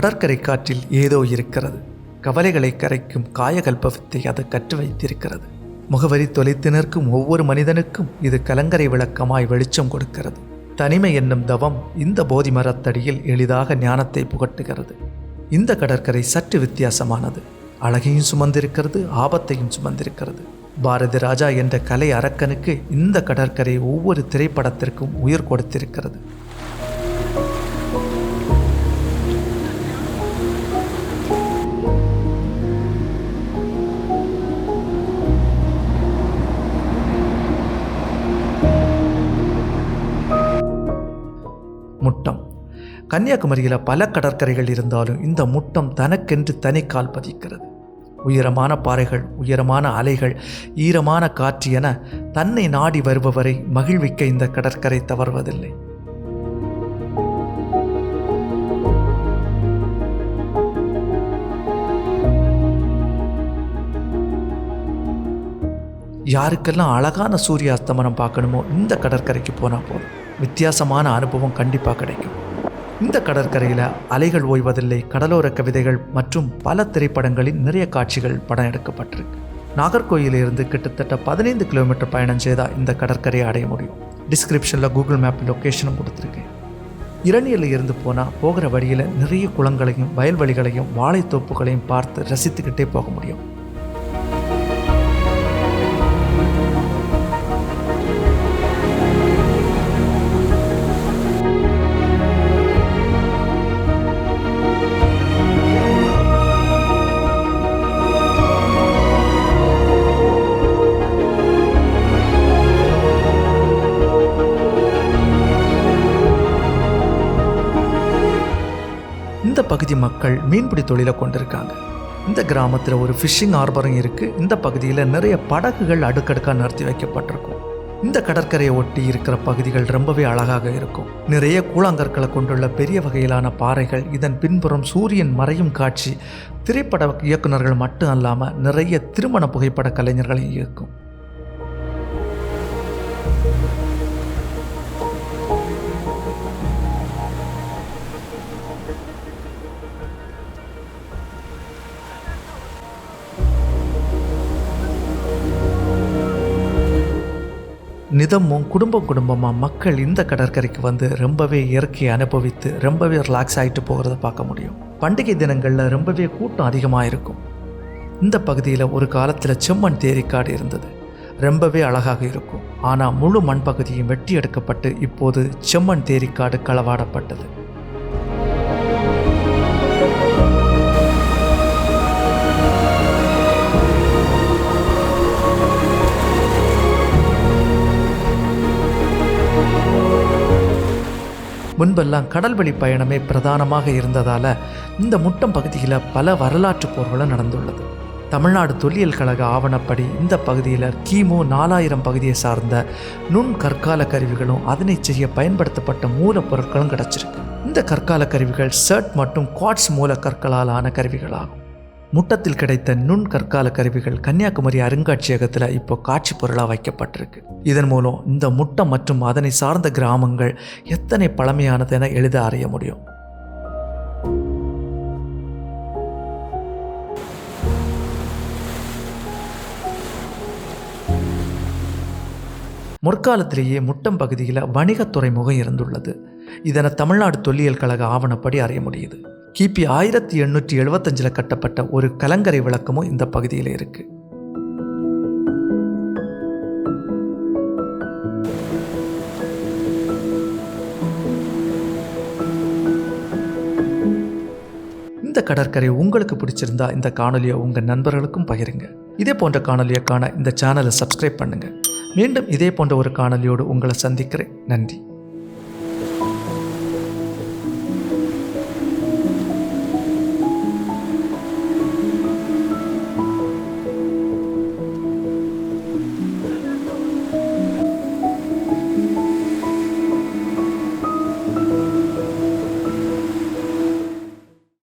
கடற்கரை காற்றில் ஏதோ இருக்கிறது. கவலைகளை கரைக்கும் காயகல்ப வித்தை அது கற்று வைத்திருக்கிறது. முகவரி தொலைத்து நிற்கும் ஒவ்வொரு மனிதனுக்கும் இது கலங்கரை விளக்கமாய் வெளிச்சம் கொடுக்கிறது. தனிமை என்னும் தவம் இந்த போதி மரத்தடியில் எளிதாக ஞானத்தை புகட்டுகிறது. இந்த கடற்கரை சற்று வித்தியாசமானது. அழகையும் சுமந்திருக்கிறது, ஆபத்தையும் சுமந்திருக்கிறது. பாரதி ராஜா என்ற கலை அரக்கனுக்கு இந்த கடற்கரை ஒவ்வொரு திரைப்படத்திற்கும் உயிர் கொடுத்திருக்கிறது. முட்டம். கன்னியாகுமரியில் பல கடற்கரைகள் இருந்தாலும் இந்த முட்டம் தனக்கென்று தனி கால் பதிக்கிறது. உயரமான பாறைகள், உயரமான அலைகள், ஈரமான காற்று என தன்னை நாடி வருபவரை மகிழ்விக்க இந்த கடற்கரை தவறுவதில்லை. யாருக்கெல்லாம் அழகான சூரிய அஸ்தமனம் பார்க்கணுமோ இந்த கடற்கரைக்கு போனால் போதும். வித்தியாசமான அனுபவம் கண்டிப்பாக கிடைக்கும். இந்த கடற்கரையில் அலைகள் ஓய்வதில்லை, கடலோர கவிதைகள் மற்றும் பல திரைப்படங்களின் நிறைய காட்சிகள் படம் எடுக்கப்பட்டிருக்கு. நாகர்கோயிலிருந்து கிட்டத்தட்ட 15 கிலோமீட்டர் பயணம் செய்தால் இந்த கடற்கரையை அடைய முடியும். டிஸ்கிரிப்ஷனில் கூகுள் மேப் லொக்கேஷனும் கொடுத்துருக்கேன். இரணியில் இருந்து போனால் போகிற வழியில் நிறைய குளங்களையும் வயல்வெளிகளையும் வாழைத்தோப்புகளையும் பார்த்து ரசித்துக்கிட்டே போக முடியும். இந்த பகுதி மக்கள் மீன்பிடி தொழிலை கொண்டிருக்காங்க. இந்த கிராமத்தில் ஒரு ஃபிஷிங் ஹார்பரும் இருக்குது. இந்த பகுதியில் நிறைய படகுகள் அடுக்கடுக்காக நிறுத்தி வைக்கப்பட்டிருக்கும். இந்த கடற்கரையை ஒட்டி இருக்கிற பகுதிகள் ரொம்பவே அழகாக இருக்கும். நிறைய கூழாங்கற்களை கொண்டுள்ள பெரிய வகையிலான பாறைகள், இதன் பின்புறம் சூரியன் மறையும் காட்சி திரைப்பட இயக்குநர்கள் மட்டும் அல்லாமல் நிறைய திருமண புகைப்பட கலைஞர்களையும் இயக்கும். நிதமும் குடும்பமாக மக்கள் இந்த கடற்கரைக்கு வந்து ரொம்பவே இயற்கையை அனுபவித்து ரொம்பவே ரிலாக்ஸ் ஆகிட்டு போகிறத பார்க்க முடியும். பண்டிகை தினங்களில் ரொம்பவே கூட்டம் அதிகமாக இருக்கும். இந்த பகுதியில் ஒரு காலத்தில் செம்மண் தேரிக்காடு இருந்தது. ரொம்பவே அழகாக இருக்கும். ஆனால் முழு மண் பகுதியும் வெட்டி எடுக்கப்பட்டு இப்போது செம்மண் தேரிக்காடு களவாடப்பட்டது. முன்பெல்லாம் கடல்வழி பயணமே பிரதானமாக இருந்ததால் இந்த முட்டம் பகுதியில் பல வரலாற்று போர்களும் நடந்துள்ளது. தமிழ்நாடு தொல்லியல் கழக ஆவணப்படி இந்த பகுதியில் கிமு 4000 பகுதியை சார்ந்த நுண் கற்கால கருவிகளும் அதனை செய்ய பயன்படுத்தப்பட்ட மூலப்பொருட்களும் கிடச்சிருக்கு. இந்த கற்கால கருவிகள் சர்ட் மற்றும் குவாட்ஸ் மூல கற்களால் ஆன கருவிகளாகும். முட்டத்தில் கிடைத்த நுண் கற்கால கருவிகள் கன்னியாகுமரி அருங்காட்சியகத்தில் இப்போ காட்சி பொருளாக வைக்கப்பட்டிருக்கு. இதன் மூலம் இந்த முட்டம் மற்றும் அதனை சார்ந்த கிராமங்கள் எத்தனை பழமையானது என எளித அறிய முடியும். முற்காலத்திலேயே முட்டம் பகுதியில் வணிக துறைமுகம் இருந்துள்ளது. இதனை தமிழ்நாடு தொல்லியல் கழக ஆவணப்படி அறிய முடியுது. கிபி 1875 கட்டப்பட்ட ஒரு கலங்கரை விளக்கமும் இந்த பகுதியில் இருக்கு. இந்த கடற்கரை உங்களுக்கு பிடிச்சிருந்தா இந்த காணொலியை உங்கள் நண்பர்களுக்கும் பகிருங்க. இதே போன்ற காணொலியை காண இந்த சேனலை சப்ஸ்கிரைப் பண்ணுங்க. மீண்டும் இதே போன்ற ஒரு காணொலியோடு உங்களை சந்திக்கிறேன். நன்றி.